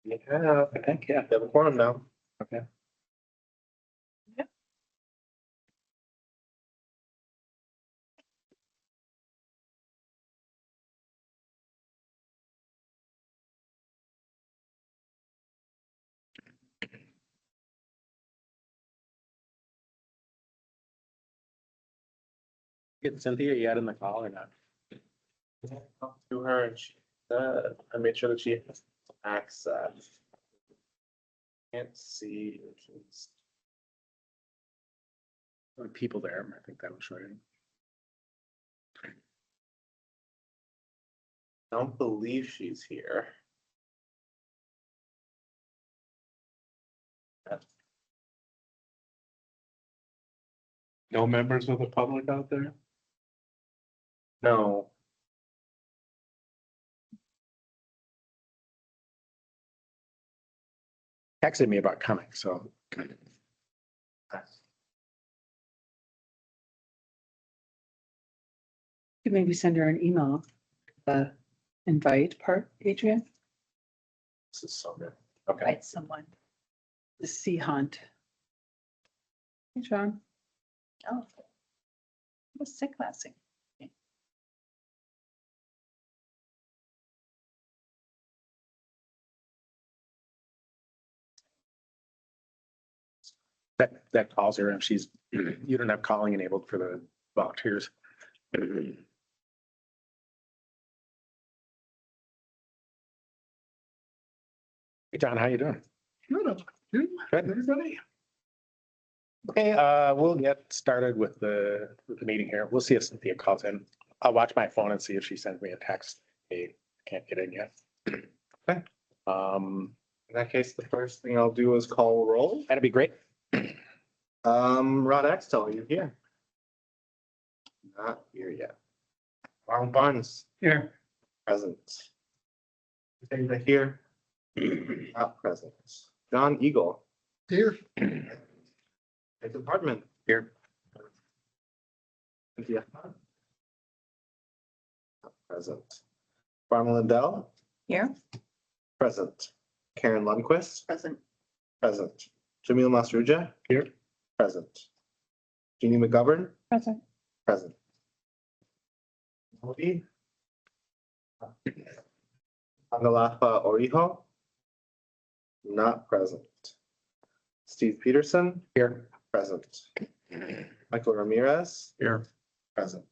Yeah, I think, yeah. we have a quorum now. Okay. Get Cynthia yet in the call or not? Talked to her and she said, I made sure that she has access. Can't see. There were people there. I think that was right. I don't believe she's here. No members of the public out there? No. Texted me about coming, so. Could maybe send her an email, the invite part, Adrian, This is so good. Okay. invite someone. The Sea Hunt. Hey, John. Oh. I was sick last week. That calls her and she's, you don't have calling enabled for the volunteers. Hey, John, how you doing? Good, Good. everybody. Okay, we'll get started with the meeting here. We'll see if Cynthia calls in. I'll watch my phone and see if she sends me a text. Hey, can't get in yet. Okay. Um, In that case, the first thing I'll do is call roll. that'd be great. Rod Axtell, are you here? Not here yet. Ronald Barnes, Here. present. David here. Not present. John Eagle. Here. Jacob Hardman. Here. Cynthia. Not present. Barnum Lindell. Here. Present. Karen Lundquist. Present. Present. Jamil Masruja. Here. Present. Jeannie McGovern. Present. Present. Modi. Angalafa Oriho. Not present. Steve Peterson. Here. Present. Michael Ramirez. Here. Present.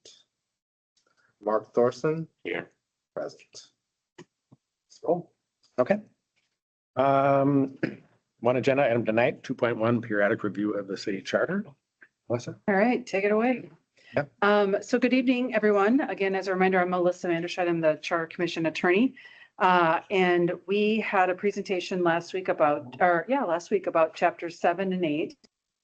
Mark Thorson. Here. Present. Oh, okay. One agenda item tonight, 2.1 periodic review of the city charter. Melissa? All right, take it away. Yep. So good evening, everyone. Again, as a reminder, I'm Melissa Vanderscheid. I'm the Charter Commission attorney. And we had a presentation last week about chapters 7 and 8.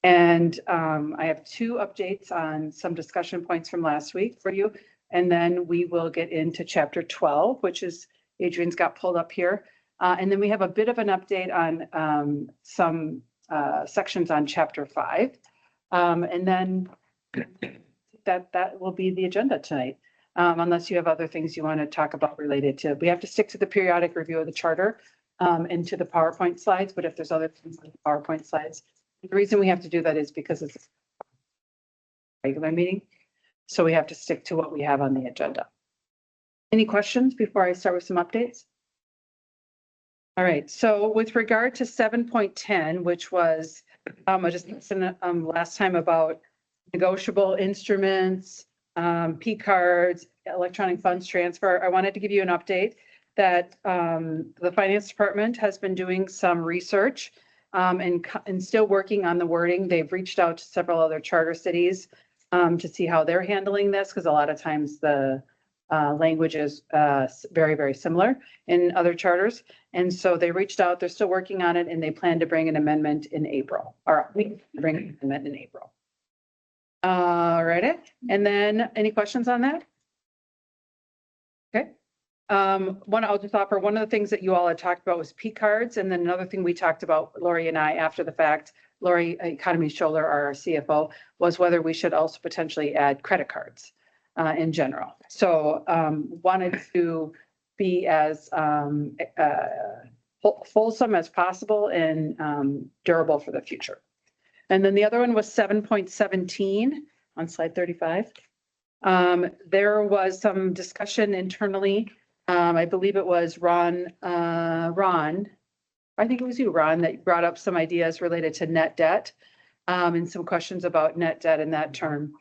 And I have 2 updates on some discussion points from last week for you. And then we will get into chapter 12, which is Adrian's got pulled up here. And then we have a bit of an update on some sections on chapter 5. And then that will be the agenda tonight. Unless you have other things you want to talk about related to, we have to stick to the periodic review of the charter and to the PowerPoint slides, but if there's other things on the PowerPoint slides, the reason we have to do that is because it's a regular meeting. So we have to stick to what we have on the agenda. Any questions before I start with some updates? All right, so with regard to 7.10, which was, I just mentioned last time about negotiable instruments, P cards, electronic funds transfer. I wanted to give you an update that the finance department has been doing some research and still working on the wording. They've reached out to several other charter cities to see how they're handling this, because a lot of times the language is very, very similar in other charters. And so they reached out, they're still working on it, and they plan to bring an amendment in April, or we bring an amendment in April. All right, and then any questions on that? Okay. I'll just offer one of the things that you all had talked about was P cards, and then another thing we talked about, Lori and I, after the fact, Lori Economy Scholler, our CFO, was whether we should also potentially add credit cards in general. So wanted to be as fulsome as possible and durable for the future. And then the other one was 7.17 on slide 35. There was some discussion internally. I believe it was Ron, I think it was you, Ron, that brought up some ideas related to net debt and some questions about net debt in that term.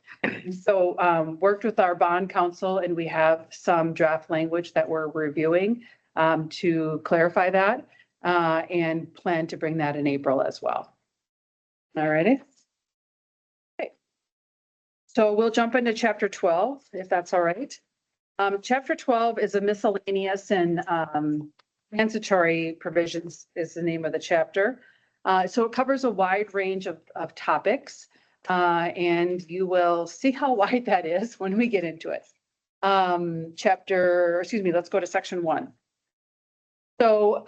So worked with our bond counsel, and we have some draft language that we're reviewing to clarify that and plan to bring that in April as well. All righty. Okay. So we'll jump into chapter 12, if that's all right. Chapter 12 is a miscellaneous and transitory provisions is the name of the chapter. So it covers a wide range of topics, and you will see how wide that is when we get into it. Let's go to section 1. So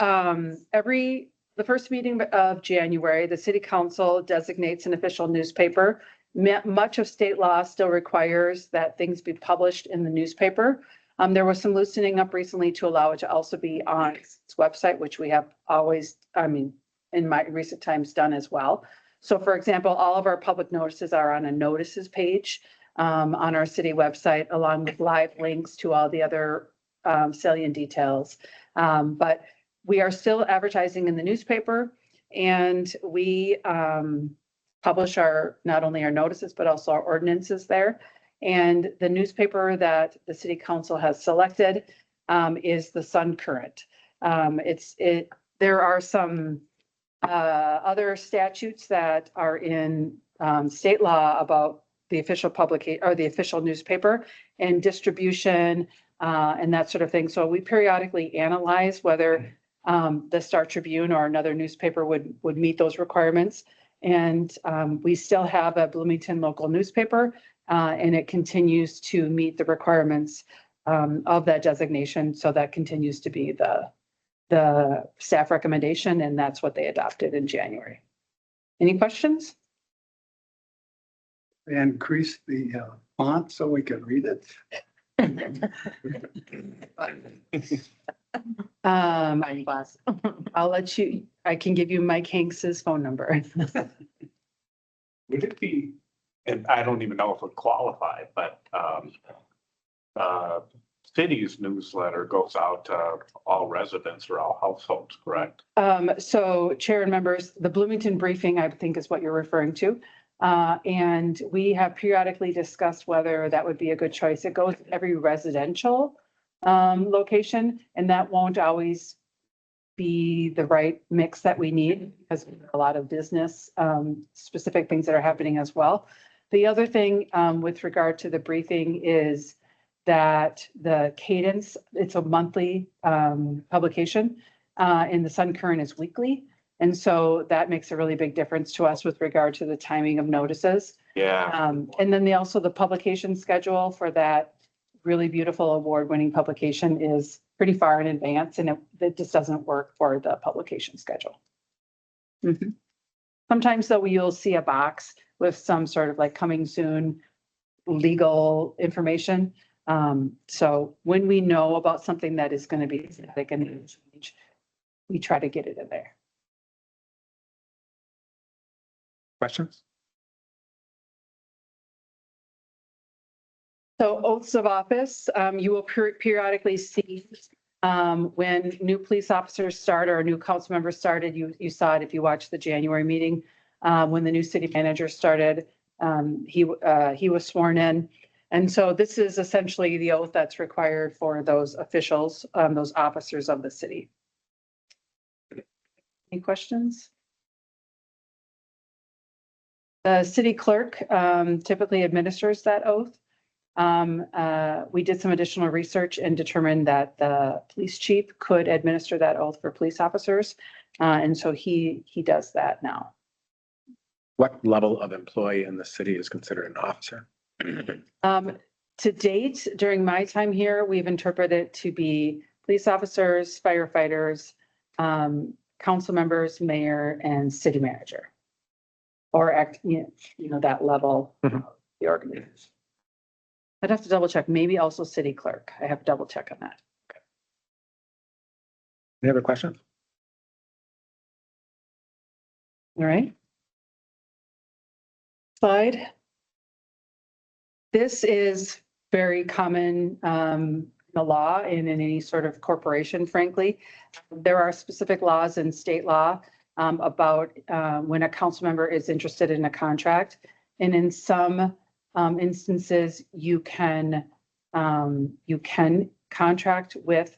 the first meeting of January, the city council designates an official newspaper. Much of state law still requires that things be published in the newspaper. There was some loosening up recently to allow it to also be on its website, which we have always, in my recent times done as well. So for example, all of our public notices are on a notices page on our city website, along with live links to all the other salient details. But we are still advertising in the newspaper, and we publish not only our notices, but also our ordinances there. And the newspaper that the city council has selected is the Sun Current. There are some other statutes that are in state law about the official publication or the official newspaper and distribution and that sort of thing. So we periodically analyze whether the Star Tribune or another newspaper would meet those requirements. And we still have a Bloomington local newspaper, and it continues to meet the requirements of that designation. So that continues to be the staff recommendation, and that's what they adopted in January. Any questions? Increase the font so we can read it. I'll let you, I can give you Mike Hanks's phone number. Would it be, and I don't even know if it would qualify, but city's newsletter goes out to all residents or all households, correct? So Chair and members, the Bloomington briefing, I think is what you're referring to. And we have periodically discussed whether that would be a good choice. It goes to every residential location, and that won't always be the right mix that we need because a lot of business specific things that are happening as well. The other thing with regard to the briefing is that the cadence, it's a monthly publication and the Sun Current is weekly. And so that makes a really big difference to us with regard to the timing of notices. Yeah. And then also the publication schedule for that really beautiful award-winning publication is pretty far in advance, and it just doesn't work for the publication schedule. Mm-hmm. Sometimes though, you'll see a box with some sort of like coming soon legal information. So when we know about something that is going to be static and change, we try to get it in there. Questions? So oaths of office, you will periodically see when new police officers start or new council members started. You saw it if you watched the January meeting. When the new city manager started, he was sworn in. And so this is essentially the oath that's required for those officials, those officers of the city. Any questions? The city clerk typically administers that oath. We did some additional research and determined that the police chief could administer that oath for police officers. And so he does that now. What level of employee in the city is considered an officer? To date, during my time here, we've interpreted it to be police officers, firefighters, council members, mayor, and city manager. Or that level of the organization. I'd have to double check, maybe also city clerk. I have to double check on that. Any other questions? All right. Slide. This is very common in the law and in any sort of corporation, frankly. There are specific laws in state law about when a council member is interested in a contract. And in some instances, you can contract with,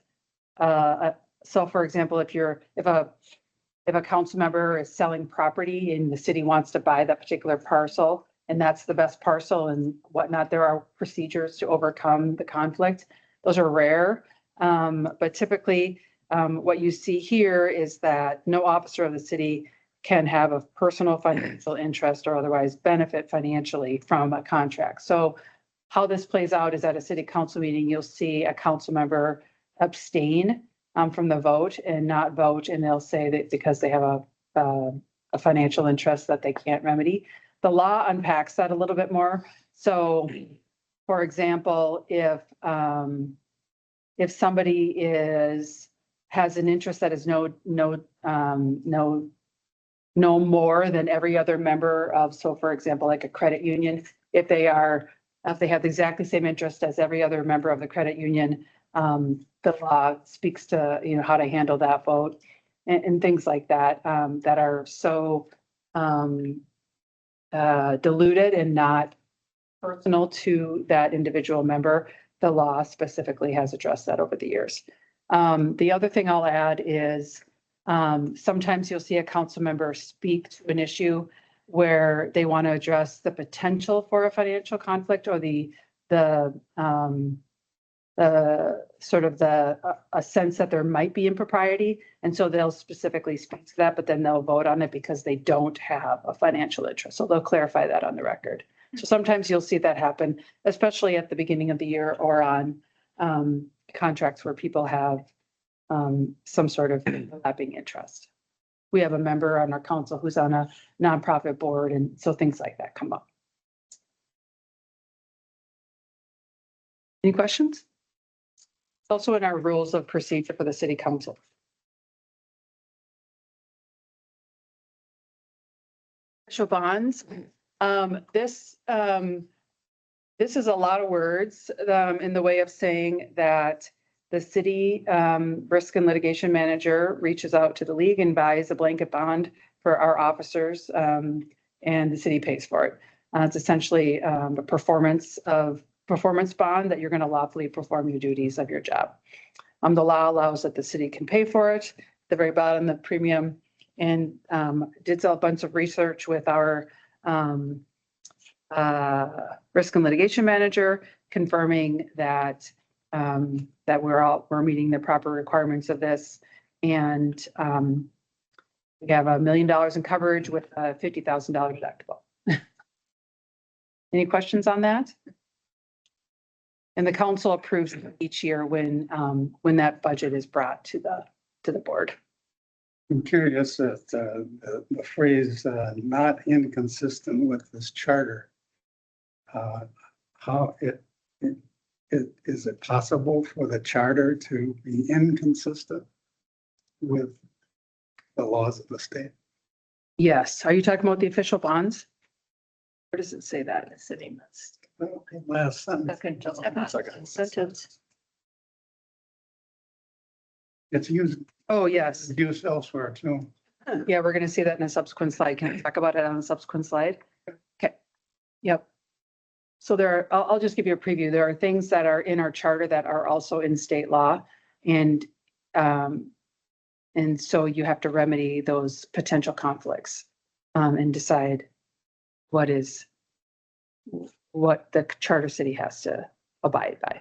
so for example, if a council member is selling property and the city wants to buy that particular parcel, and that's the best parcel and whatnot, there are procedures to overcome the conflict. Those are rare, but typically what you see here is that no officer of the city can have a personal financial interest or otherwise benefit financially from a contract. So how this plays out is at a city council meeting, you'll see a council member abstain from the vote and not vote, and they'll say that because they have a financial interest that they can't remedy. The law unpacks that a little bit more. So, for example, if somebody has an interest that is no more than every other member of, so for example, like a credit union, if they have the exactly same interest as every other member of the credit union, the law speaks to, how to handle that vote and things like that, that are so diluted and not personal to that individual member. The law specifically has addressed that over the years. The other thing I'll add is sometimes you'll see a council member speak to an issue where they want to address the potential for a financial conflict or a sense that there might be impropriety. And so they'll specifically speak to that, but then they'll vote on it because they don't have a financial interest. So they'll clarify that on the record. So sometimes you'll see that happen, especially at the beginning of the year or on contracts where people have some sort of overlapping interest. We have a member on our council who's on a nonprofit board, and so things like that come up. Any questions? It's also in our rules of procedure for the city council. Special bonds. This is a lot of words in the way of saying that the city risk and litigation manager reaches out to the league and buys a blanket bond for our officers, and the city pays for it. It's essentially a performance bond that you're going to lawfully perform your duties of your job. The law allows that the city can pay for it. At the very bottom, the premium, and did a bunch of research with our risk and litigation manager, confirming that we're meeting the proper requirements of this, and we have $1 million in coverage with a $50,000 deductible. Any questions on that? And the council approves each year when that budget is brought to the board. I'm curious that the phrase not inconsistent with this charter. How is it possible for the charter to be inconsistent with the laws of the state? Yes. Are you talking about the official bonds? Where does it say that? The city must. Last sentence. Second sentence. It's used elsewhere too. Yeah, we're going to see that in a subsequent slide. Can I talk about it on a subsequent slide? Okay. Yep. So I'll just give you a preview. There are things that are in our charter that are also in state law, and so you have to remedy those potential conflicts and decide what the charter city has to abide by.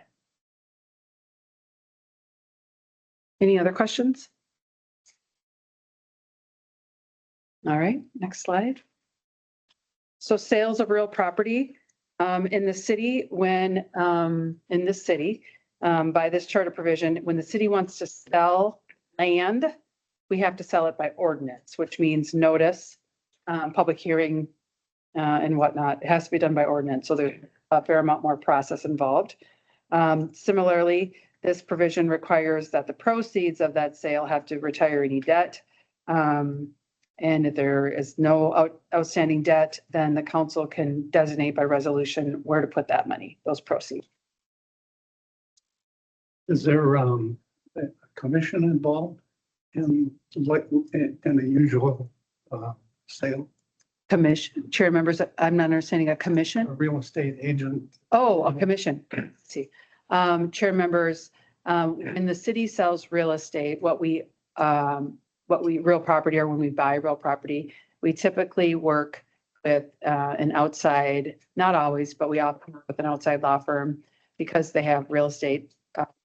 Any other questions? All right, next slide. So sales of real property in the city, by this charter provision, when the city wants to sell land, we have to sell it by ordinance, which means notice, public hearing, and whatnot. It has to be done by ordinance, so there's a fair amount more process involved. Similarly, this provision requires that the proceeds of that sale have to retire any debt. And if there is no outstanding debt, then the council can designate by resolution where to put that money, those proceeds. Is there a commission involved in like in a usual sale? Commission, chair members, I'm not understanding a A commission. real estate agent? Oh, a commission. Let's see, chair members, when the city sells real estate, what we real property, or when we buy real property, we typically work with an outside, not always, but we often work with an outside law firm because they have real estate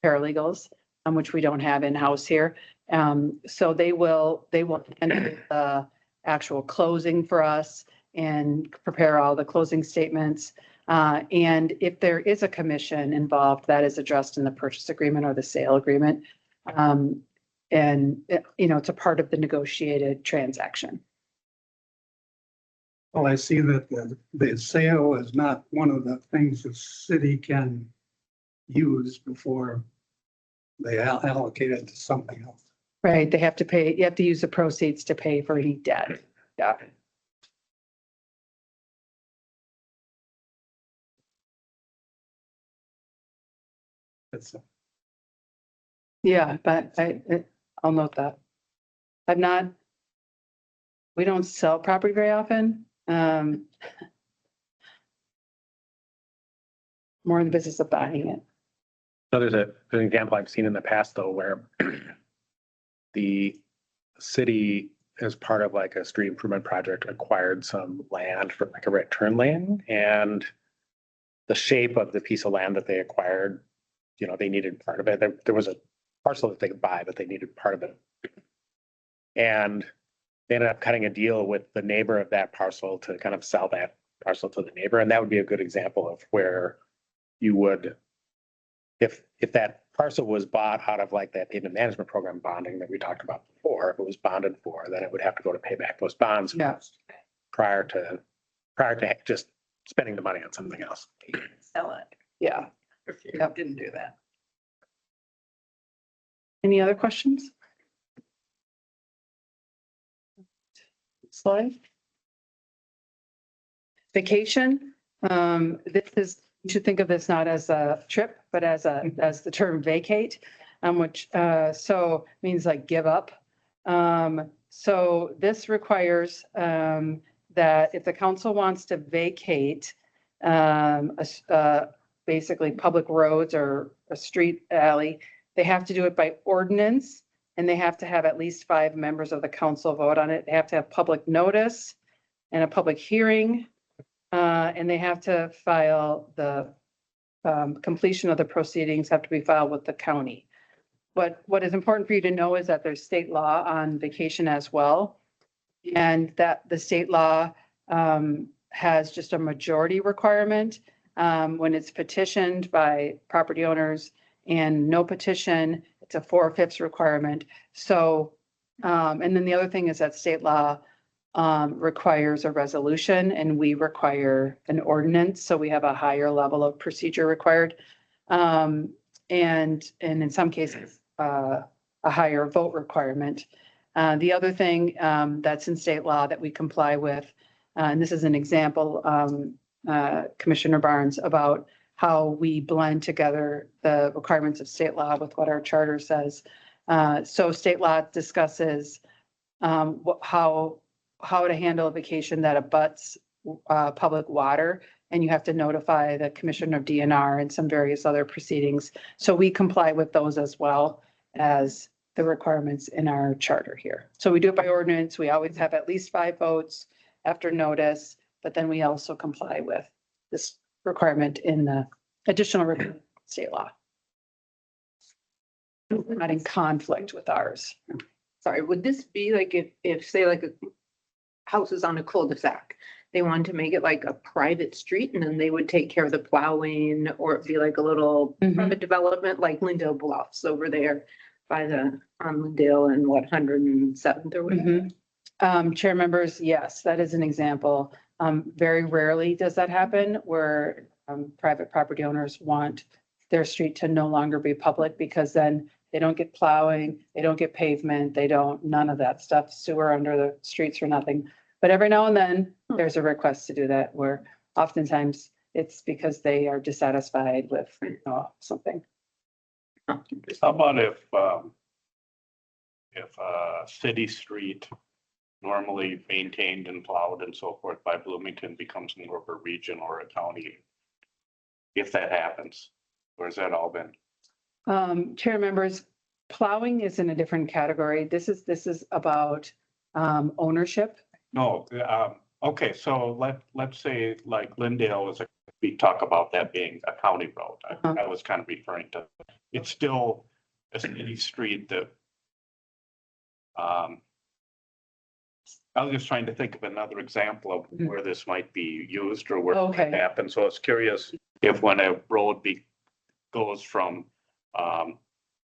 paralegals, which we don't have in-house here. So they will handle the actual closing for us and prepare all the closing statements. And if there is a commission involved, that is addressed in the purchase agreement or the sale agreement. And, it's a part of the negotiated transaction. Well, I see that the sale is not one of the things the city can use before they allocate it to something else. Right, they have to pay, you have to use the proceeds to pay for any debt. Yeah. It's Yeah, but I'll note that. We don't sell property very often. More in the business of buying it. So there's an example I've seen in the past though, where the city, as part of like a street improvement project, acquired some land for like a right turn lane, and the shape of the piece of land that they acquired, they needed part of it. There was a parcel that they could buy, but they needed part of it. And they ended up cutting a deal with the neighbor of that parcel to kind of sell that parcel to the neighbor. And that would be a good example of where you would, if that parcel was bought out of like that payment management program bonding that we talked about before, if it was bonded for, then it would have to go to pay back those bonds Yeah. prior to just spending the money on something else. Sell it Yeah. if you Yep. didn't do that. Any other questions? Slide. Vacation. You should think of this not as a trip, but as the term vacate, which, so means like give up. So this requires, that if the council wants to vacate, basically public roads or a street alley, they have to do it by ordinance, and they have to have at least 5 members of the council vote on it. They have to have public notice and a public hearing, and they have to file the completion of the proceedings have to be filed with the county. But what is important for you to know is that there's state law on vacation as well, and that the state law has just a majority requirement when it's petitioned by property owners, and no petition, it's a 4/5 requirement. So, and then the other thing is that state law requires a resolution, and we require an ordinance. So we have a higher level of procedure required. And in some cases, a higher vote requirement. The other thing that's in state law that we comply with, and this is an example, Commissioner Barnes, about how we blend together the requirements of state law with what our charter says. So state law discusses how to handle a vacation that abuts public water, and you have to notify the Commissioner of DNR and some various other proceedings. So we comply with those as well as the requirements in our charter here. So we do it by ordinance. We always have at least 5 votes after notice, but then we also comply with this requirement in the additional state law. We're not in conflict with ours. Sorry, would this be like if say like a house is on a cul-de-sac, they wanted to make it like a private street and then they would take care of the plowing, or it'd be like a little private development like Lindale Bluffs over there by on Lindale and 107th or whatever. Chair members, yes, that is an example. Very rarely does that happen where private property owners want their street to no longer be public, because then they don't get plowing, they don't get pavement, they don't, none of that stuff, sewer under the streets or nothing. But every now and then, there's a request to do that where oftentimes it's because they are dissatisfied with, something. How about if a city street normally maintained and plowed and so forth by Bloomington becomes more of a region or a county? If that happens, or has that all been? Chair members, plowing is in a different category. This is about ownership. No, okay, so let's say like Lindale is we talk about that being a county road. I was kind of referring to, it's still a city street that, I was just trying to think of another example of where this might be used or where it Okay. might happen. So I was curious if when a road goes from,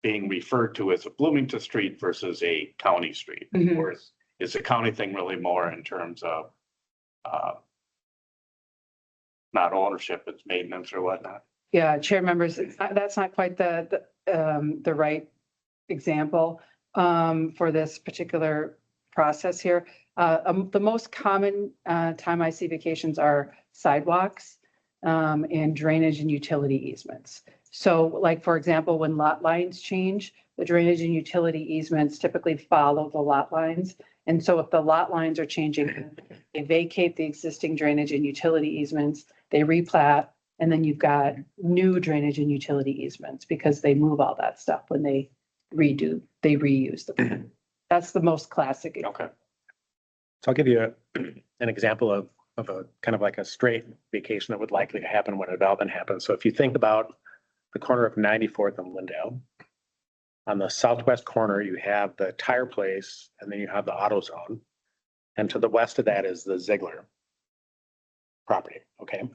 being referred to as a Bloomington street versus a county street, Mhm. or is the county thing really more in terms of, not ownership, it's maintenance or whatnot? Yeah, chair members, that's not quite the right example for this particular process here. The most common time I see vacations are sidewalks and drainage and utility easements. So like, for example, when lot lines change, the drainage and utility easements typically follow the lot lines. And so if the lot lines are changing, they vacate the existing drainage and utility easements, they replat, and then you've got new drainage and utility easements because they move all that stuff when they reuse them. That's the most classic. Okay. So I'll give you an example of a kind of like a straight vacation that would likely happen when a development happens. So if you think about the corner of 94th and Lindale, on the southwest corner, you have the tire place and then you have the AutoZone. And to the west of that is the Ziegler property, okay?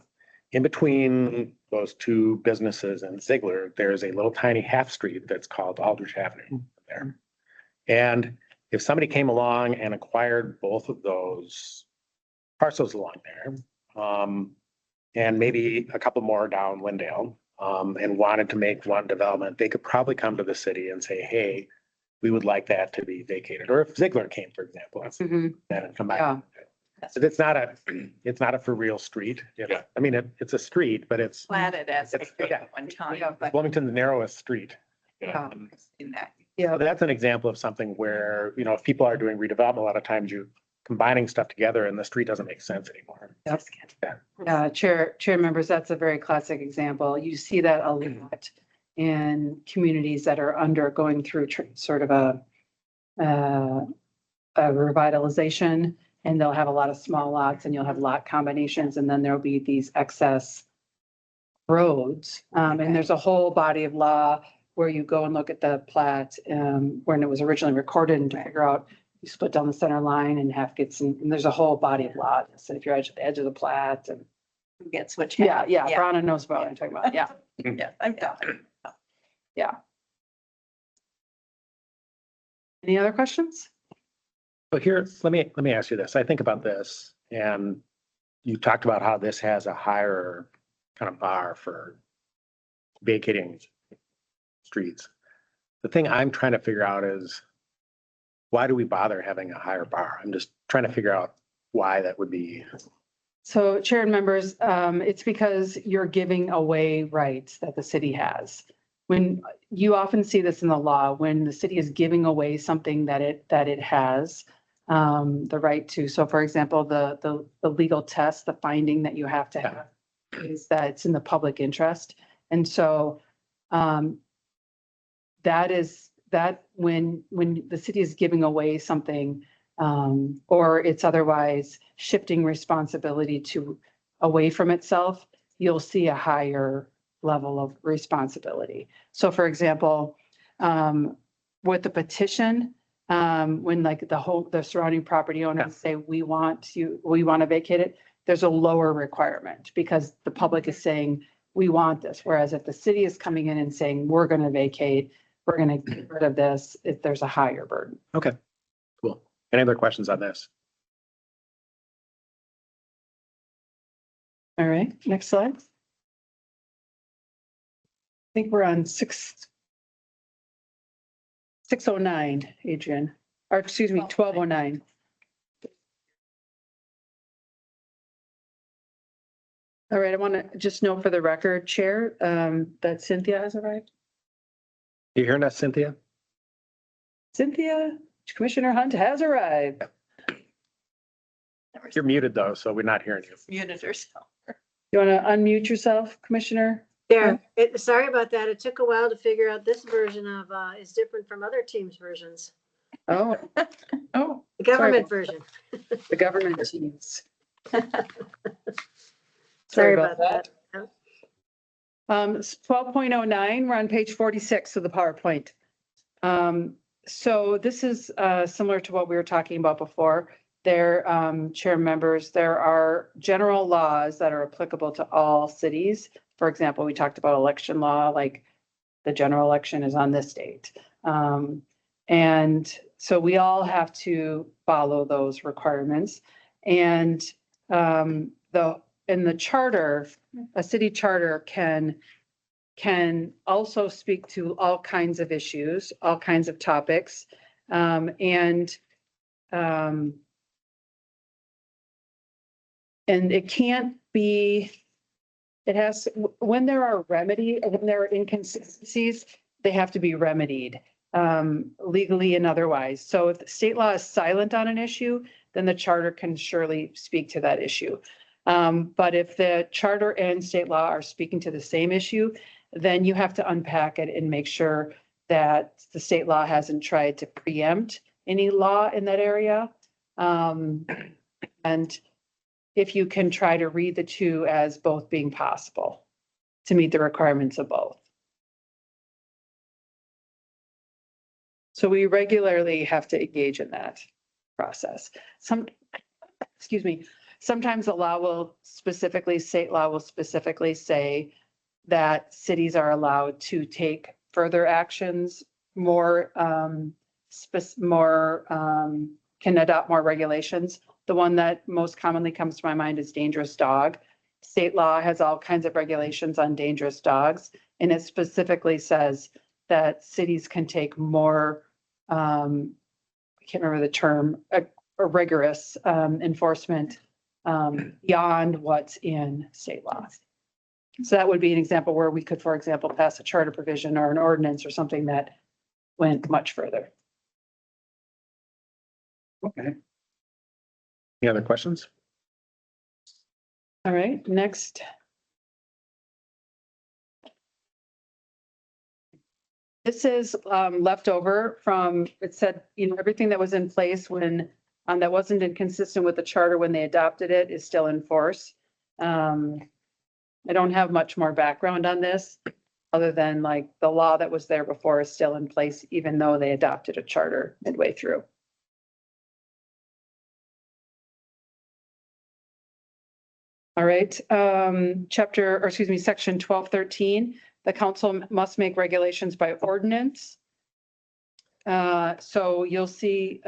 In between those two businesses and Ziegler, there's a little tiny half street that's called Aldrich Avenue there. And if somebody came along and acquired both of those parcels along there, and maybe a couple more down Lindale, and wanted to make one development, they could probably come to the city and say, hey, we would like that to be vacated. Or if Ziegler came, for example, Mhm. then come back. Yeah. But it's not a for real street. Yeah. I mean, it's a street, but it's Platted as a It's- street yeah. at one time, Yeah. but Bloomington's narrowest street. Yeah. in that. Yeah. So that's an example of something where, if people are doing redevelopment, a lot of times you combining stuff together and the street doesn't make sense anymore. Yep. Chair members, that's a very classic example. You see that a lot in communities that are going through sort of a revitalization, and they'll have a lot of small lots and you'll have lot combinations, and then there'll be these excess roads. And there's a whole body of law where you go and look at the plat when it was originally recorded and to figure out you split down the center line and half gets, and there's a whole body of law. So if you're at the edge of the plat and. Who gets what? Yeah, Bronna knows about what I'm talking about. Yeah, Yeah, I'm done. yeah. Any other questions? So here, let me ask you this. I think about this, and you talked about how this has a higher kind of bar for vacating streets. The thing I'm trying to figure out is, why do we bother having a higher bar? I'm just trying to figure out why that would be. So chair and members, it's because you're giving away rights that the city has. When you often see this in the law, when the city is giving away something that it has the right to. So for example, the legal test, the finding that you have to have is that it's in the public interest. And so that when the city is giving away something, or it's otherwise shifting responsibility away from itself, you'll see a higher level of responsibility. So for example, with the petition, when like the surrounding property owners say, we want to vacate it, there's a lower requirement because the public is saying, we want this. Whereas if the city is coming in and saying, we're going to vacate, we're going to get rid of this, there's a higher burden. Okay, cool. Any other questions on this? All right, next slide. I think we're on 6. 6:09, Adrian, or excuse me, 12:09. All right, I want to just note for the record, Chair, that Cynthia has arrived. You hearing us, Cynthia? Cynthia, Commissioner Hunt has arrived. You're muted though, so we're not hearing you. Muted herself. You want to unmute yourself, Commissioner? There, sorry about that. It took a while to figure out this version of, is different from other teams' versions. Oh, Oh, The government version. the government teams. Sorry about that. It's 12.09, we're on page 46 of the PowerPoint. So this is similar to what we were talking about before. There, chair members, there are general laws that are applicable to all cities. For example, we talked about election law, like the general election is on this date. And so we all have to follow those requirements. And in the charter, a city charter can also speak to all kinds of issues, all kinds of topics. And it can't be, it has, when there are when there are inconsistencies, they have to be remedied legally and otherwise. So if the state law is silent on an issue, then the charter can surely speak to that issue. But if the charter and state law are speaking to the same issue, then you have to unpack it and make sure that the state law hasn't tried to preempt any law in that area. And if you can try to read the two as both being possible to meet the requirements of both. So we regularly have to engage in that process. Excuse me, sometimes the law will specifically, state law will specifically say that cities are allowed to take further actions, can adopt more regulations. The one that most commonly comes to my mind is dangerous dog. State law has all kinds of regulations on dangerous dogs, and it specifically says that cities can take more, I can't remember the term, a rigorous enforcement beyond what's in state law. So that would be an example where we could, for example, pass a charter provision or an ordinance or something that went much further. Okay. Any other questions? All right, next. This is leftover from, it said, everything that was in place when, that wasn't inconsistent with the charter when they adopted it is still in force. I don't have much more background on this, other than like the law that was there before is still in place, even though they adopted a charter midway through. All right, section 1213, the council must make regulations by ordinance. So you'll see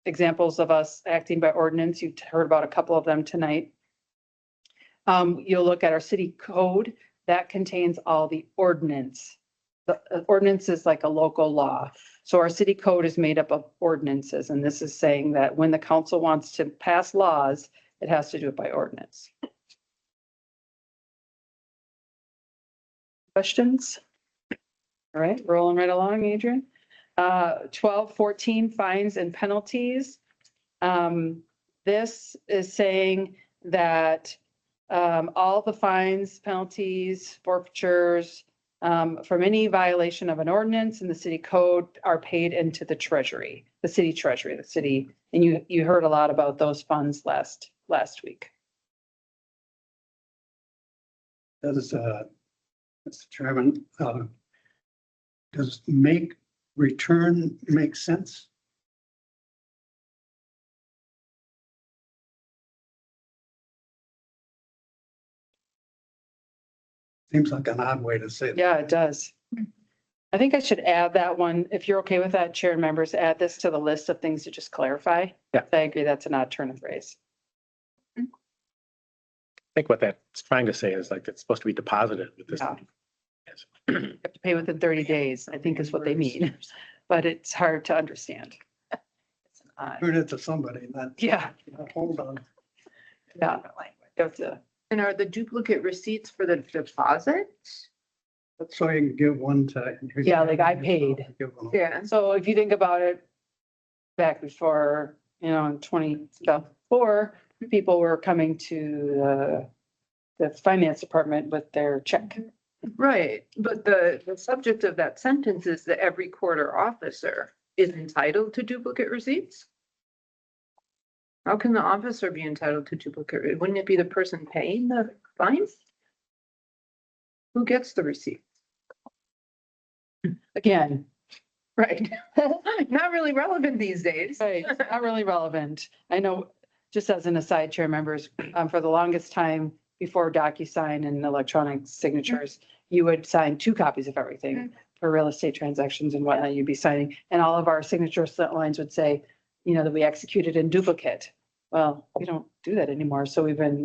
examples of us acting by ordinance. You've heard about a couple of them tonight. You'll look at our city code that contains all the ordinance. The ordinance is like a local law. So our city code is made up of ordinances. And this is saying that when the council wants to pass laws, it has to do it by ordinance. Questions? All right, rolling right along, Adrian. 1214 fines and penalties. This is saying that all the fines, penalties, forfeitures from any violation of an ordinance in the city code are paid into the treasury, the city treasury, the city. And you heard a lot about those funds last week. Does, Mr. Chairman, does return make sense? Seems like an odd way to say it. Yeah, it does. I think I should add that one. If you're okay with that, chair and members, add this to the list of things to just clarify. Yeah. I agree that's an odd turn of phrase. I think what that's trying to say is like, it's supposed to be deposited with this. Yeah. Yes. You have to pay within 30 days, I think is what they mean. but it's hard to understand. It's an odd. Turn it to somebody, not, Yeah, hold on. yeah. different language. You have to, And are the duplicate receipts for the deposit? So you can give one to. Yeah, like I paid. Give them- Yeah. so if you think about it, back before, in 2004, people were coming to the finance department with their check. Right, but the subject of that sentence is that every quarter officer is entitled to duplicate receipts? How can the officer be entitled to duplicate? Wouldn't it be the person paying the fines? Who gets the receipt? Again, Right, not really relevant these days. right, not really relevant. I know, just as an aside, chair members, for the longest time before DocuSign and electronic signatures, you would sign 2 copies of everything for real estate transactions and whatnot you'd be signing. And all of our signature lines would say, that we executed in duplicate. Well, we don't do that anymore. So we've been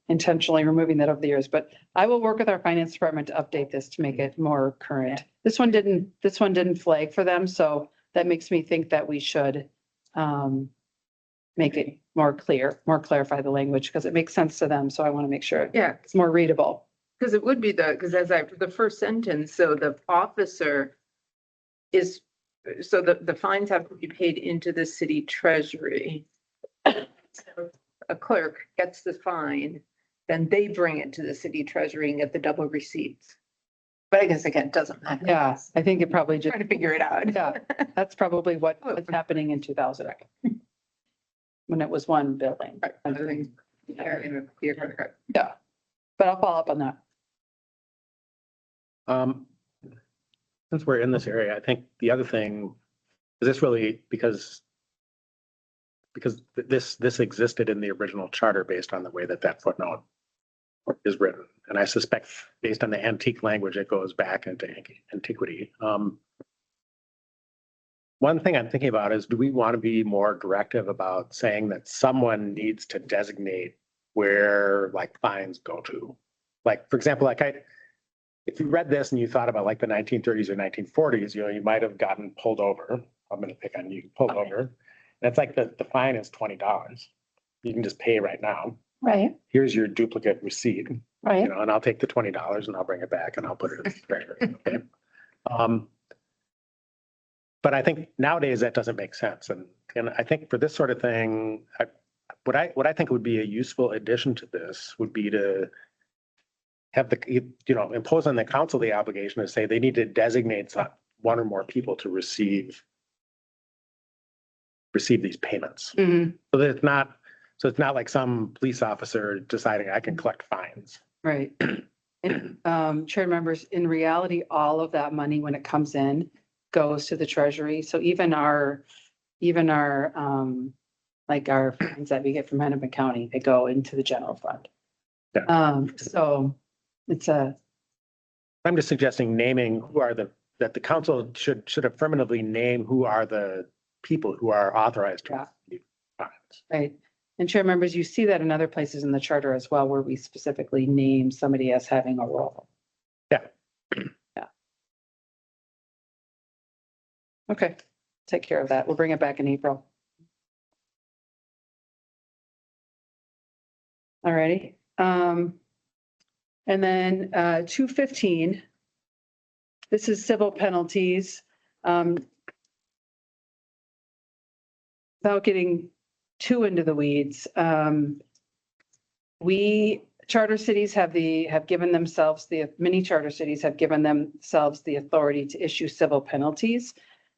intentionally removing that over the years, but I will work with our finance department to update this to make it more current. This one didn't flag for them, so that makes me think that we should make it more clarify the language because it makes sense to them. So I want to make sure Yeah, it's more readable. because it would be because the first sentence, so the officer is, so the fines have to be paid into the city treasury. A clerk gets the fine, then they bring it to the city treasury and get the double receipts. But I guess again, it doesn't matter. Yeah, I think it probably just, Trying to figure it out. yeah, that's probably what was happening in 2000. When it was one building. Right, I think, yeah, in a clear cut. Yeah, but I'll follow up on that. Since we're in this area, I think the other thing is this really because this existed in the original charter based on the way that footnote is written. And I suspect based on the antique language, it goes back into antiquity. One thing I'm thinking about is, do we want to be more directive about saying that someone needs to designate where like fines go to? Like, for example, if you read this and you thought about like the 1930s or 1940s, you might have gotten pulled over. I'm going to pick on you, pulled over. And it's like the fine is $20. You can just pay right now. Right, Here's your duplicate receipt, right. and I'll take the $20 and I'll bring it back and I'll put it in the treasury. Okay. But I think nowadays that doesn't make sense. And I think for this sort of thing, what I think would be a useful addition to this would be to have impose on the council the obligation to say they need to designate one or more people to receive these payments. Mhm. So that it's not like some police officer deciding I can collect fines. Right. And, chair members, in reality, all of that money, when it comes in, goes to the treasury. So even our like our funds that we get from Hennepin County, they go into the general fund. Yeah. So it's I'm just suggesting naming that the council should affirmatively name who are the people who are authorized to receive fines. right. And chair members, you see that in other places in the charter as well, where we specifically name somebody as having a role. Yeah. Yeah. Okay, take care of that. We'll bring it back in April. All righty. And then 215. This is civil penalties. Without getting too into the weeds, charter cities have given themselves many charter cities have given themselves the authority to issue civil penalties.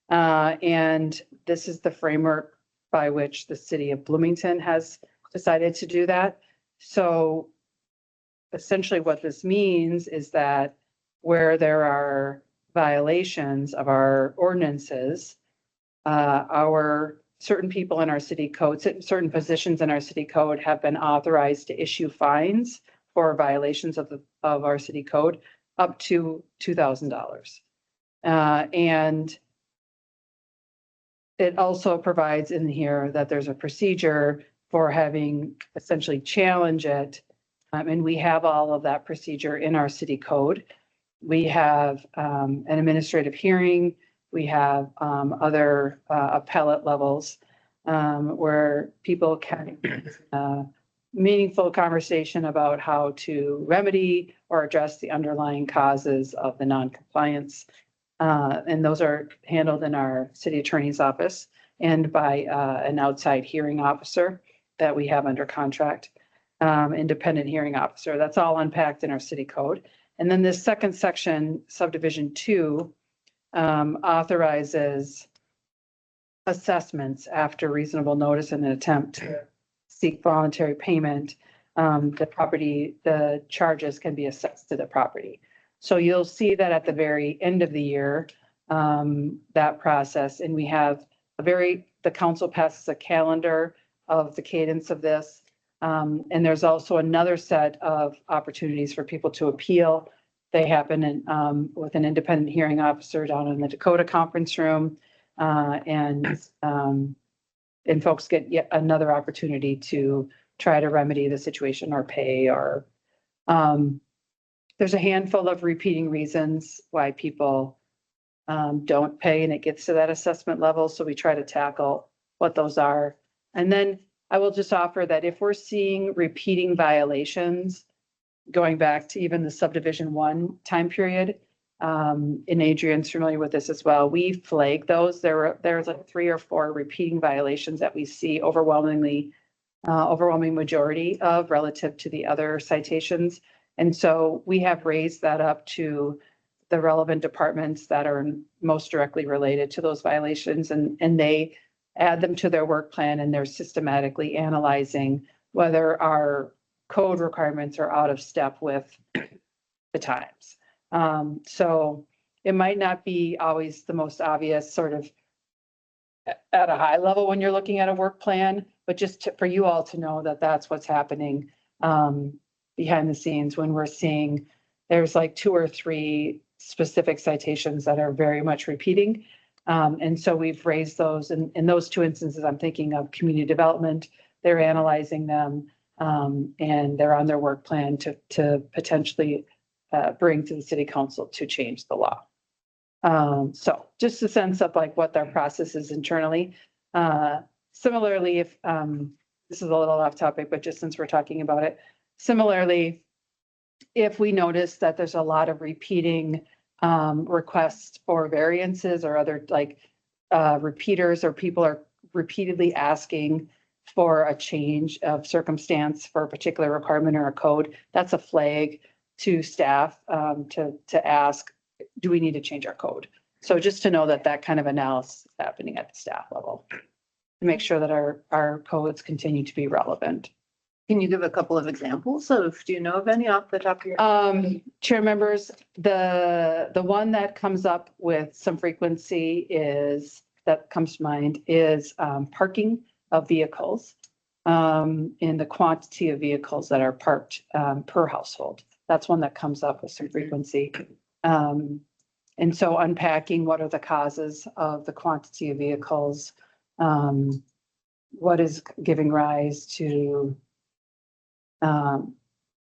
And this is the framework by which the city of Bloomington has decided to do that. So essentially what this means is that where there are violations of our ordinances, our certain people in our city code, certain positions in our city code have been authorized to issue fines for violations of our city code up to $2,000. And it also provides in here that there's a procedure for having essentially challenge it. And we have all of that procedure in our city code. We have an administrative hearing We have other appellate levels where people can meaningful conversation about how to remedy or address the underlying causes of the noncompliance. And those are handled in our city attorney's office and by an outside hearing officer that we have under contract, independent hearing officer. That's all unpacked in our city code. And then this second section, subdivision 2, authorizes assessments after reasonable notice and an attempt to seek voluntary payment. The charges can be assessed to the property. So you'll see that at the very end of the year, that process, and we have the council passes a calendar of the cadence of this. And there's also another set of opportunities for people to appeal. They happen with an independent hearing officer down in the Dakota conference room. And folks get yet another opportunity to try to remedy the situation or pay or there's a handful of repeating reasons why people don't pay and it gets to that assessment level. So we try to tackle what those are. And then I will just offer that if we're seeing repeating violations, going back to even the subdivision 1 time period, and Adrian's familiar with this as well, we flag those. There's like 3 or 4 repeating violations that we see overwhelming majority of relative to the other citations. And so we have raised that up to the relevant departments that are most directly related to those violations, and they add them to their work plan, and they're systematically analyzing whether our code requirements are out of step with the times. So it might not be always the most obvious sort of at a high level when you're looking at a work plan, but just for you all to know that that's what's happening behind the scenes when we're seeing there's like 2 or 3 specific citations that are very much repeating. And so we've raised those in those 2 instances. I'm thinking of community development. They're analyzing them and they're on their work plan to potentially bring to the city council to change the law. So just a sense of like what their process is internally. Similarly, if this is a little off topic, but just since we're talking about it, similarly, if we notice that there's a lot of repeating requests for variances or other like repeaters or people are repeatedly asking for a change of circumstance for a particular requirement or a code, that's a flag to staff to ask, do we need to change our code? So just to know that that kind of analysis is happening at the staff level to make sure that our codes continue to be relevant. Can you give a couple of examples do you know of any off the top of your? Chair members, the one that comes up with some frequency that comes to mind is parking of vehicles and the quantity of vehicles that are parked per household. That's one that comes up with some frequency. And so unpacking what are the causes of the quantity of vehicles, what is giving rise to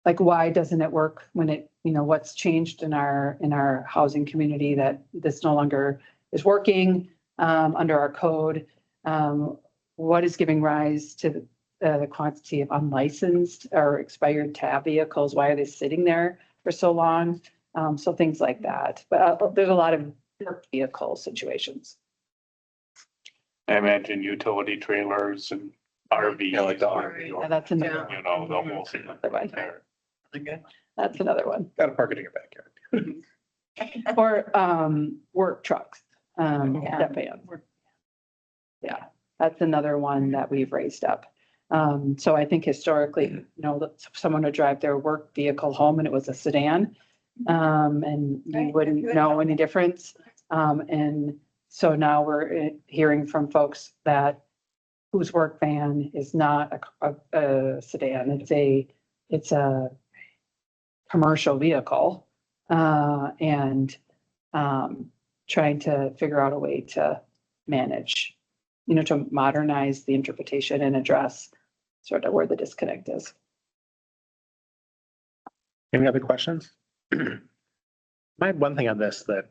like why doesn't it work when it, what's changed in our housing community that this no longer is working under our code? What is giving rise to the quantity of unlicensed or expired tab vehicles? Why are they sitting there for so long? So things like that. But there's a lot of vehicle situations. I imagine utility trailers and RVs. Yeah, like the RV. Yeah, that's another, You know, the whole thing. there. that's another one. Got to park it in your backyard. Or work trucks. Yeah. Step vans. Yeah, that's another one that we've raised up. So I think historically, someone would drive their work vehicle home and it was a sedan. And you wouldn't know any difference. And so now we're hearing from folks that whose work van is not a sedan, it's a commercial vehicle. And trying to figure out a way to manage, to modernize the interpretation and address sort of where the disconnect is. Any other questions? I had one thing on this that,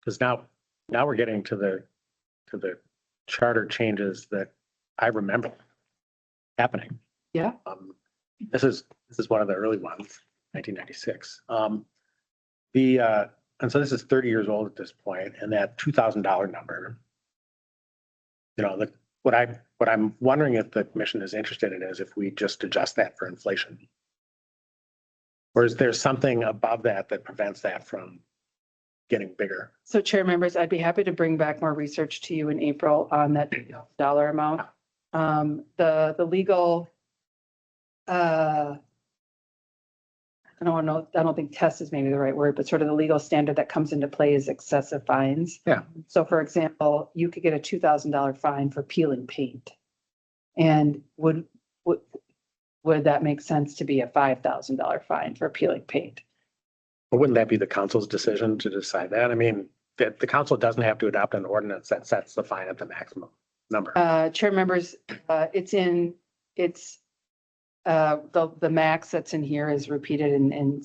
because now now we're getting to the charter changes that I remember happening. Yeah. This is one of the early ones, 1996. And so this is 30 years old at this point, and that $2,000 number, you know, what I'm wondering if the commission is interested in is if we just adjust that for inflation. Or is there something above that that prevents that from getting bigger? So chair members, I'd be happy to bring back more research to you in April on that dollar amount. The legal, I don't know, I don't think test is maybe the right word, but sort of the legal standard that comes into play is excessive fines. Yeah. So for example, you could get a $2,000 fine for peeling paint. And would that make sense to be a $5,000 fine for peeling paint? But wouldn't that be the council's decision to decide that? I mean, the council doesn't have to adopt an ordinance that sets the fine at the maximum number. Chair members, the max that's in here is repeated in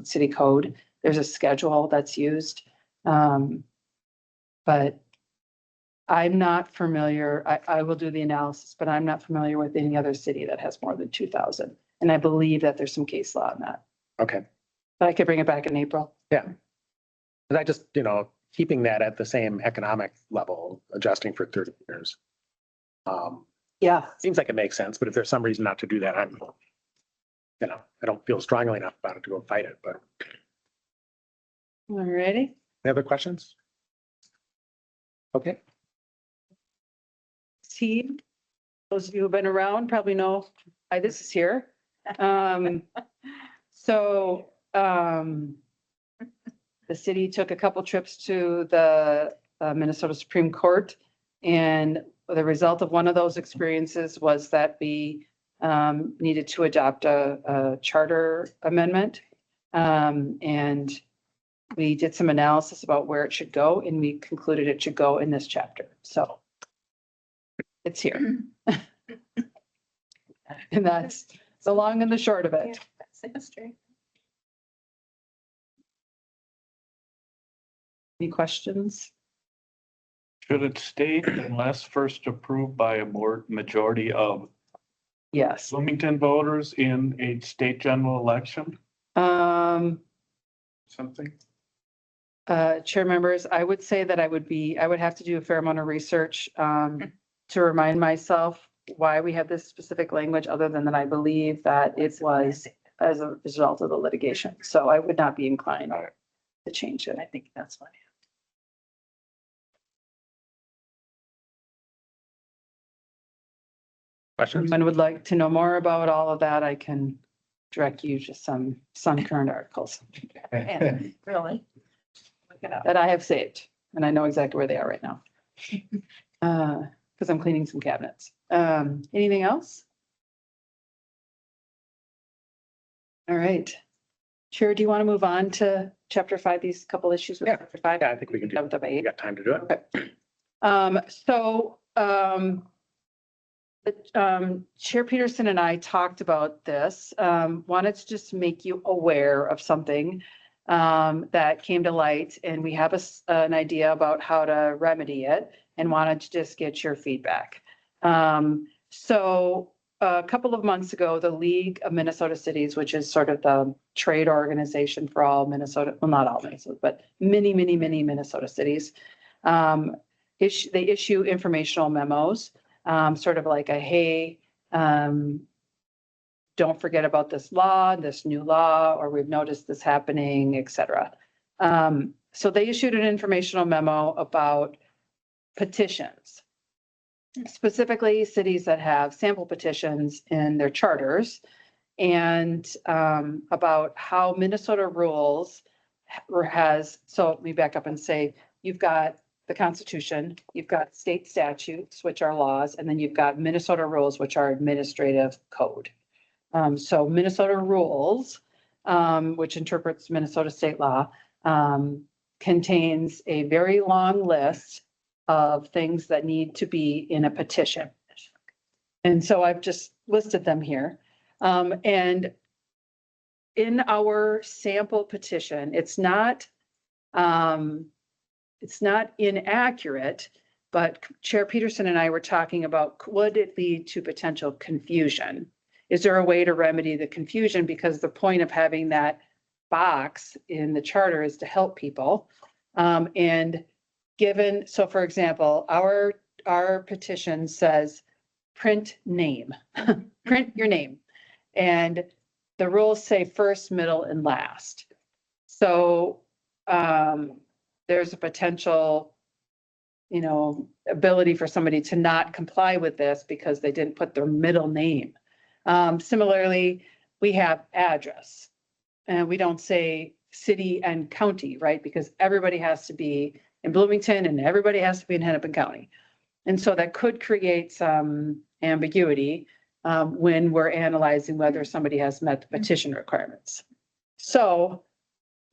city code. There's a schedule that's used. But I'm not familiar, I will do the analysis, but I'm not familiar with any other city that has more than 2,000. And I believe that there's some case law on that, Okay. but I could bring it back in April. Yeah. But I just, keeping that at the same economic level, adjusting for 30 years. Yeah. Seems like it makes sense, but if there's some reason not to do that, I don't feel strongly enough about it to go fight it, but. All righty. Any other questions? Okay. Team, those of you who've been around probably know why this is here. The city took a couple trips to the Minnesota Supreme Court, and the result of one of those experiences was that we needed to adopt a charter amendment. And we did some analysis about where it should go, and we concluded it should go in this chapter. So it's here. And that's the long and the short of it. That's the history. Any questions? Should it state unless first approved by a majority of Yes. Bloomington voters in a state general election? Something? Chair members, I would say that I would have to do a fair amount of research to remind myself why we have this specific language, other than that I believe that it was as a result of the litigation. So I would not be inclined to change it. I think that's funny. Questions? Anyone would like to know more about all of that, I can direct you to some current articles And really. Look it up. that I have saved, and I know exactly where they are right now. Because I'm cleaning some cabinets. Anything else? All right. Chair, do you want to move on to chapter 5, these couple issues with Yeah. chapter 5? Yeah, I think we can do Have it. the We got time to do it. Okay. Chair Peterson and I talked about this, wanted to just make you aware of something that came to light, and we have an idea about how to remedy it, and wanted to just get your feedback. So a couple of months ago, the League of Minnesota Cities, which is sort of the trade organization for all Minnesota, well, not all Minnesota, but many Minnesota cities, they issue informational memos, sort of like a, hey, don't forget about this law, this new law, or we've noticed this happening, et cetera. So they issued an informational memo about petitions, specifically cities that have sample petitions in their charters, and about how Minnesota rules so let me back up and say, you've got the Constitution, you've got state statutes, which are laws, and then you've got Minnesota rules, which are administrative code. So Minnesota rules, which interprets Minnesota state law, contains a very long list of things that need to be in a petition. And so I've just listed them here. And in our sample petition, it's not it's not inaccurate, but Chair Peterson and I were talking about, would it lead to potential confusion? Is there a way to remedy the confusion? Because the point of having that box in the charter is to help people. And given, so for example, our petition says, print name, print your name. And the rules say first, middle, and last. So there's a potential, ability for somebody to not comply with this because they didn't put their middle name. Similarly, we have address, and we don't say city and county, right? Because everybody has to be in Bloomington and everybody has to be in Hennepin County. And so that could create some ambiguity when we're analyzing whether somebody has met the petition requirements. So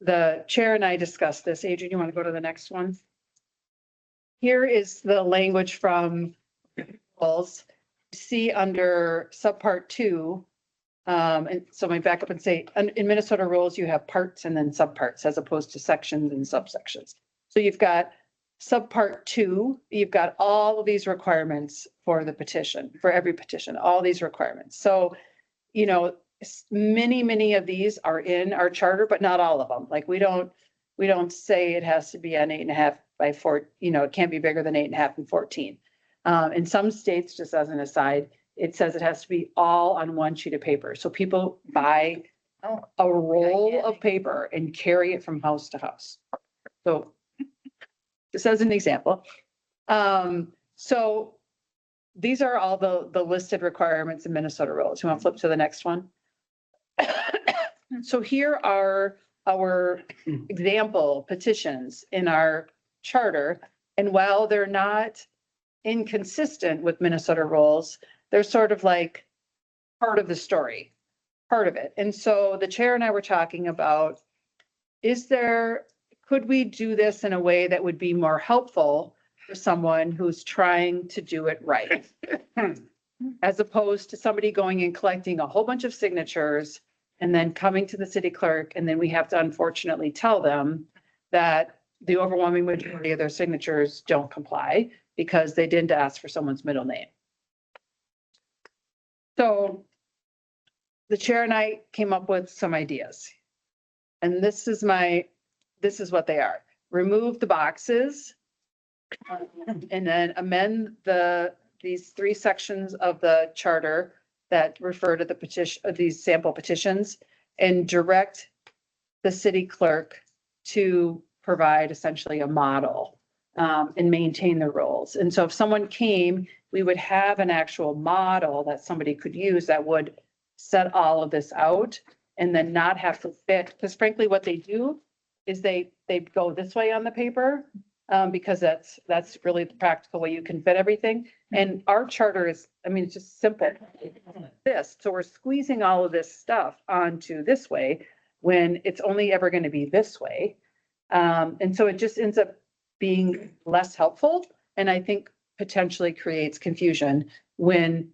the chair and I discussed this. Adrian, you want to go to the next one? Here is the language from rules. See under subpart 2. And so let me back up and say, in Minnesota rules, you have parts and then subparts as opposed to sections and subsections. So you've got subpart 2, you've got all of these requirements for the petition, for every petition, all these requirements. So, many of these are in our charter, but not all of them. Like we don't say it has to be an 8.5 by 4, it can't be bigger than 8.5 and 14. In some states, just as an aside, it says it has to be all on one sheet of paper. So people buy a roll of paper and carry it from house to house. So just as an example. So these are all the listed requirements in Minnesota rules. You want to flip to the next one? So here are our example petitions in our charter. And while they're not inconsistent with Minnesota rules, they're sort of like part of the story, part of it. And so the chair and I were talking about, could we do this in a way that would be more helpful for someone who's trying to do it right? As opposed to somebody going and collecting a whole bunch of signatures and then coming to the city clerk, and then we have to unfortunately tell them that the overwhelming majority of their signatures don't comply because they didn't ask for someone's middle name. So the chair and I came up with some ideas. And this is what they are. Remove the boxes and then amend these 3 sections of the charter that refer to the petition, these sample petitions, and direct the city clerk to provide essentially a model and maintain the rules. And so if someone came, we would have an actual model that somebody could use that would set all of this out and then not have to fit, because frankly, what they do is they go this way on the paper because that's really the practical way you can fit everything. And our charter is, it's just simple. This, so we're squeezing all of this stuff onto this way when it's only ever going to be this way. And so it just ends up being less helpful. And I think potentially creates confusion when,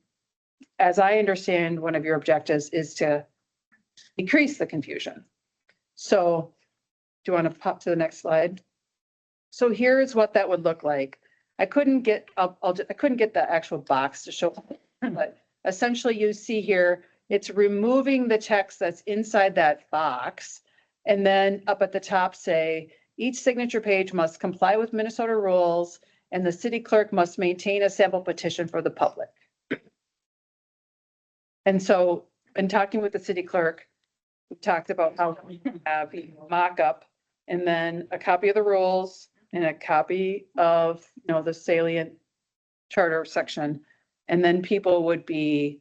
as I understand, one of your objectives is to decrease the confusion. So do you want to pop to the next slide? So here's what that would look like. I couldn't get the actual box to show, but essentially you see here, it's removing the text that's inside that box. And then up at the top say, each signature page must comply with Minnesota rules and the city clerk must maintain a sample petition for the public. And so in talking with the city clerk, we talked about how we have a mock-up and then a copy of the rules and a copy of, the salient charter section. And then people would be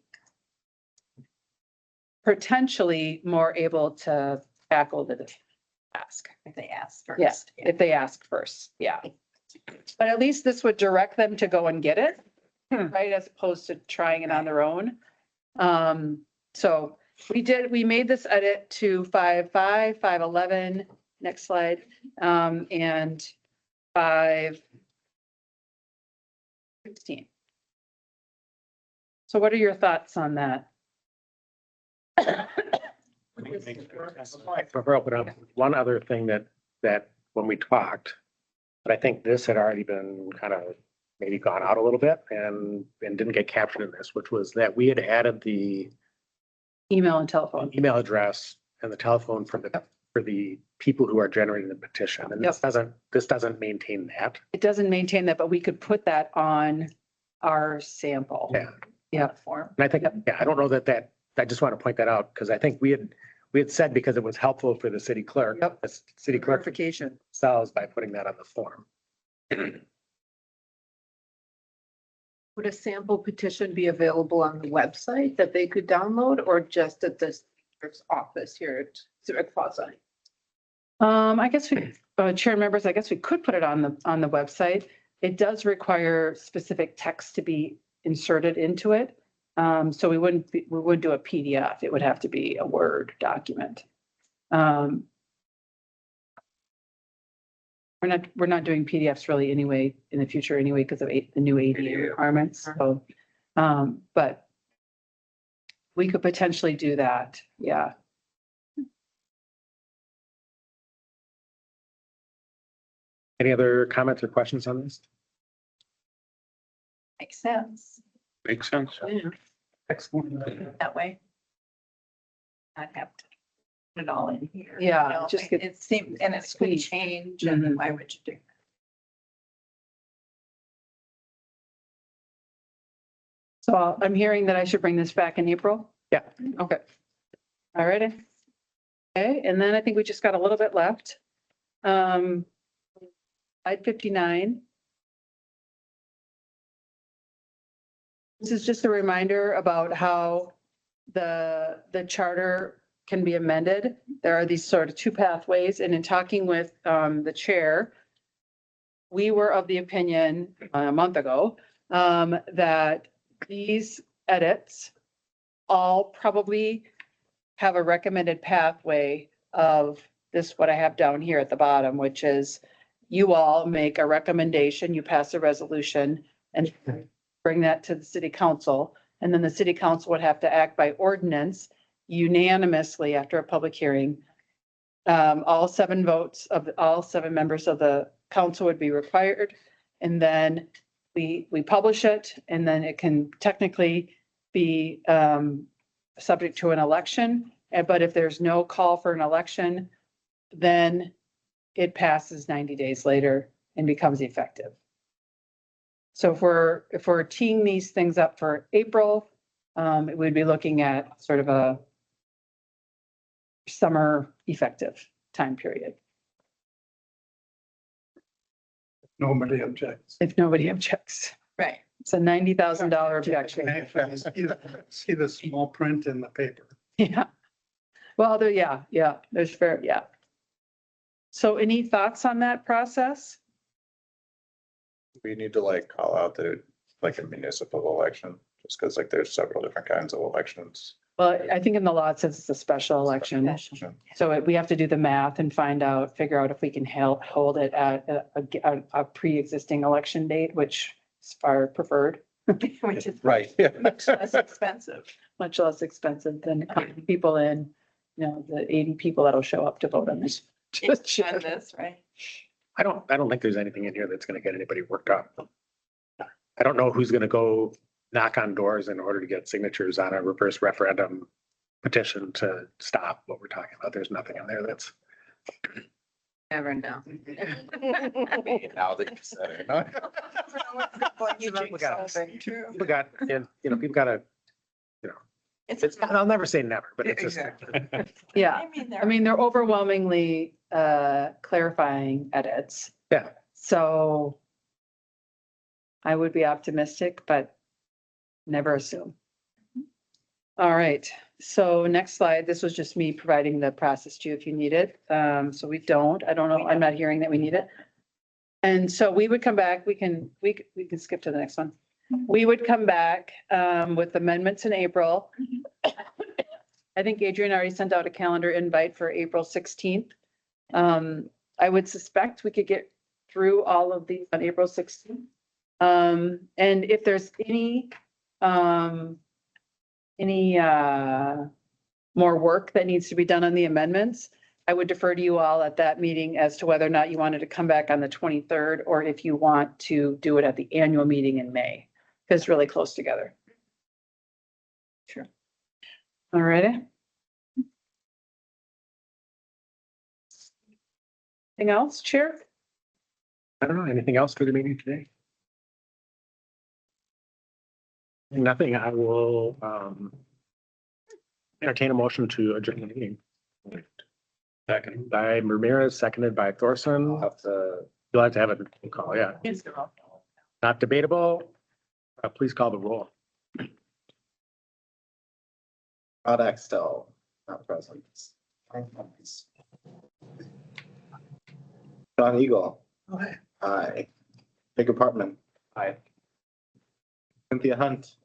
potentially more able to tackle the task. If they ask first. Yes, if they ask first, yeah. But at least this would direct them to go and get it, right, as opposed to trying it on their own. So we made this edit to 5.5, 5.11, next slide, and 5.16. So what are your thoughts on that? One other thing that when we talked, But I think this had already been kind of maybe gone out a little bit and didn't get captured in this, which was that we had added the Email and telephone. email address and the telephone for the people who are generating the petition. And this doesn't maintain that. It doesn't maintain that, but we could put that on our sample. Yeah. Yeah. Form. And I think, I don't know that, I just want to point that out because I think we had said because it was helpful for the city clerk. Yep. The city clerk Verification. themselves by putting that on the form. Would a sample petition be available on the website that they could download or just at the clerk's office here at Civic Plaza? I guess chair members, I guess we could put it on the website. It does require specific text to be inserted into it. So we wouldn't do a PDF. It would have to be a Word document. We're not doing PDFs really anyway in the future anyway, because of the new ADA requirements. So, but we could potentially do that. Yeah. Any other comments or questions on this? Makes sense Makes sense. Yeah. Excellent. that way. Not have to put it all in here. Yeah, You know, just get it seems, and it's going to change, Mhm. and why would you do? So I'm hearing that I should bring this back in April? Yeah. Okay. All righty. Okay, and then I think we just got a little bit left. Slide 59. This is just a reminder about how the charter can be amended. There are these sort of two pathways, and in talking with the chair, we were of the opinion a month ago that these edits all probably have a recommended pathway of this, what I have down here at the bottom, which is you all make a recommendation, you pass a resolution and bring that to the city council. And then the city council would have to act by ordinance unanimously after a public hearing. All 7 votes of all 7 members of the council would be required. And then we publish it, and then it can technically be subject to an election. But if there's no call for an election, then it passes 90 days later and becomes effective. So if we're teeing these things up for April, we'd be looking at sort of a summer effective time period, Nobody objects. if nobody objects. Right. It's a $90,000 objection. See the small print in the paper. Yeah. Well, there's fair, yeah. So any thoughts on that process? We need to like call out that it, like a municipal election, just because like there's several different kinds of elections. Well, I think in the law it says it's a special election. So we have to do the math and figure out if we can hold it at a pre-existing election date, which is far preferred, Which is Right, yeah. much less expensive. much less expensive than counting people in, the 80 people that'll show up to vote on this. On this, right? I don't think there's anything in here that's gonna get anybody worked up. I don't know who's gonna go knock on doors in order to get signatures on a reverse referendum petition to stop what we're talking about. There's nothing in there that's. Never know. Now that you said it. no? People got- Solving too. People got, and people gotta, it's, I'll never say never, but it's just. Yeah, I I mean, they're overwhelmingly clarifying edits. Yeah. So I would be optimistic, but never assume. All right, so next slide. This was just me providing the process to you if you need it. So I don't know, I'm not hearing that we need it. And so we would come back, we can skip to the next one. We would come back with amendments in April. I think Adrian already sent out a calendar invite for April 16th. I would suspect we could get through all of these on April 16th. And if there's any more work that needs to be done on the amendments, I would defer to you all at that meeting as to whether or not you wanted to come back on the 23rd or if you want to do it at the annual meeting in May. Because it's really close together. Sure. All righty. Anything else, Chair? I don't know, anything else for the meeting today? Nothing, I will, entertain a motion to adjourn the meeting. Second by Ramirez, seconded by Thorson. I'll have to, You'll have to have a call, yeah. Not debatable. Please call the roll. Rod Axtell, not present. John Eagle. Aye. Jacob Hartman. Aye. Cynthia Hunt.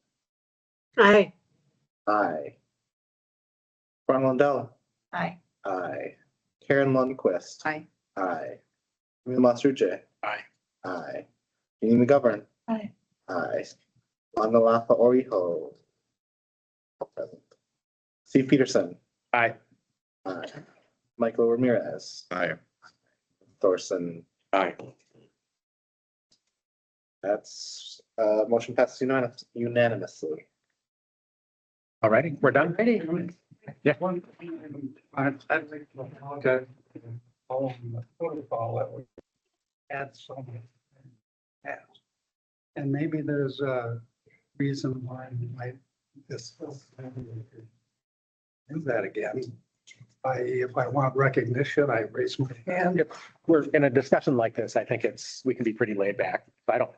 Aye. Aye. Ron Lundell. Aye. Aye. Karen Lundquist. Aye. Aye. Emil Masruche. Aye. Aye. Jeannie McGovern. Aye. Aye. Wandalafa Oriho. Present. Steve Peterson. Aye. Aye. Michael Ramirez. Aye. Thorson. Aye. That's, motion passes unanimously. All righty, we're done. Ready? Yeah. I think okay. Following the protocol that we had so many. And maybe there's a reason why we might discuss. Do that again. If I want recognition, I raise my hand. If we're in a discussion like this, I think we can be pretty laid back. I don't,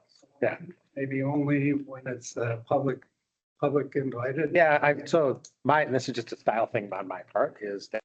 yeah. Maybe only when it's public invited. Yeah, so this is just a style thing on my part, is that